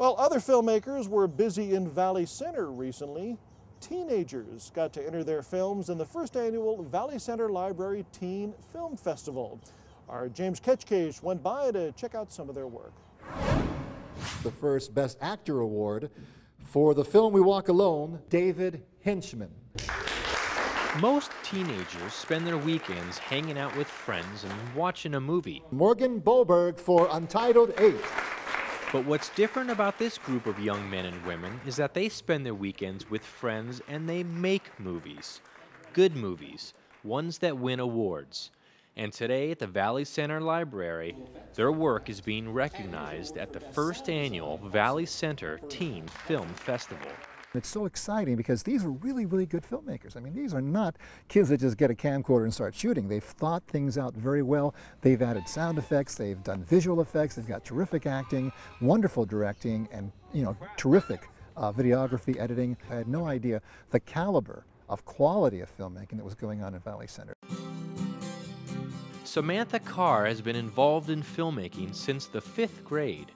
While other filmmakers were busy in Valley Center recently, teenagers got to enter their films in the first annual Valley Center Library Teen Film Festival. Our James Ketchcase went by to check out some of their work. The first Best Actor award for the film We Walk Alone, David Hinchman. Most teenagers spend their weekends hanging out with friends and watching a movie. Morgan Boberg for Untitled 8. But what's different about this group of young men and women is that they spend their weekends with friends and they make movies. Good movies, ones that win awards. And today at the Valley Center Library, their work is being recognized at the first annual Valley Center Teen Film Festival. It's so exciting because these are really, really good filmmakers. I mean, these are not kids that just get a camcorder and start shooting. They've thought things out very well. They've added sound effects, they've done visual effects, they've got terrific acting, wonderful directing, and terrific videography, editing. I had no idea the caliber of quality of filmmaking that was going on in Valley Center. Samantha Carr has been involved in filmmaking since the 5th grade.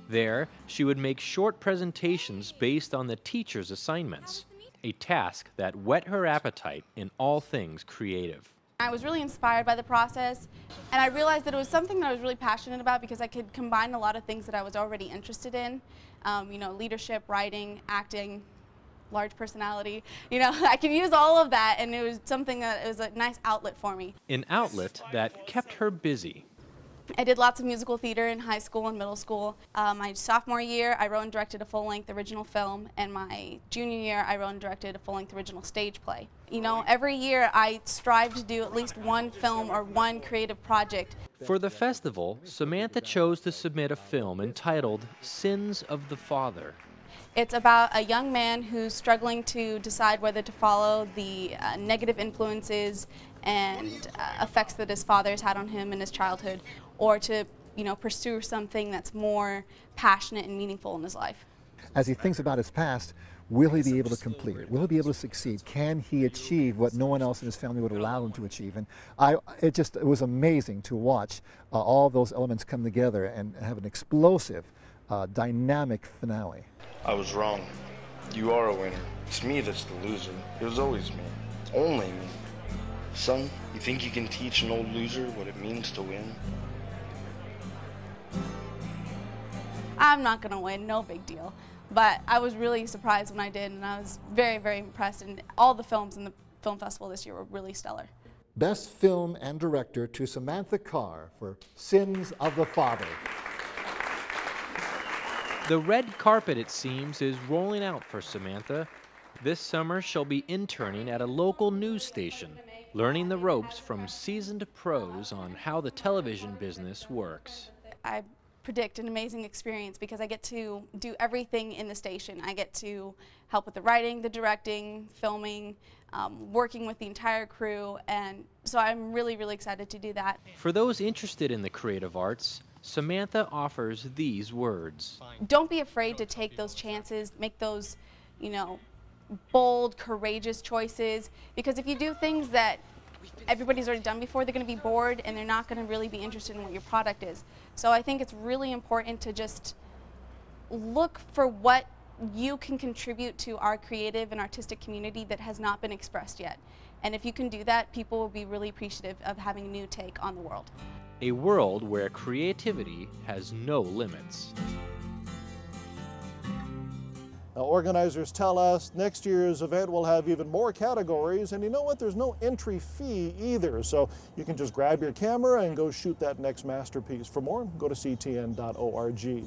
There, she would make short presentations based on the teacher's assignments, a task that whet her appetite in all things creative. I was really inspired by the process, and I realized that it was something that I was really passionate about because I could combine a lot of things that I was already interested in, leadership, writing, acting, large personality. I could use all of that, and it was something that it was a nice outlet for me. An outlet that kept her busy. I did lots of musical theater in high school and middle school. My sophomore year, I wrote and directed a full-length original film, and my junior year, I wrote and directed a full-length original stage play. Every year I strive to do at least one film or one creative project. For the festival, Samantha chose to submit a film entitled Sins of the Father. It's about a young man who's struggling to decide whether to follow the negative influences and effects that his father's had on him in his childhood, or to pursue something that's more passionate and meaningful in his life. As he thinks about his past, will he be able to complete it? Will he be able to succeed? Can he achieve what no one else in his family would allow him to achieve? And it was amazing to watch all those elements come together and have an explosive, dynamic finale. I was wrong. You are a winner. It's me that's the loser. It was always me. Only me. Son, you think you can teach an old loser what it means to win? I'm not going to win, no big deal. But I was really surprised when I did, and I was very, very impressed. And all the films in the film festival this year were really stellar. Best Film and Director to Samantha Carr for Sins of the Father. The red carpet, it seems, is rolling out for Samantha. This summer, she'll be interning at a local news station, learning the ropes from seasoned pros on how the television business works. I predict an amazing experience because I get to do everything in the station. I get to help with the writing, the directing, filming, working with the entire crew, and so I'm really, really excited to do that. For those interested in the creative arts, Samantha offers these words. Don't be afraid to take those chances, make those, bold, courageous choices, because if you do things that everybody's already done before, they're going to be bored and they're not going to really be interested in what your product is. So I think it's really important to just look for what you can contribute to our creative and artistic community that has not been expressed yet. And if you can do that, people will be really appreciative of having a new take on the world. A world where creativity has no limits. Now, organizers tell us next year's event will have even more categories, and you know what? There's no entry fee either, so you can just grab your camera and go shoot that next masterpiece. For more, go to ctn.org.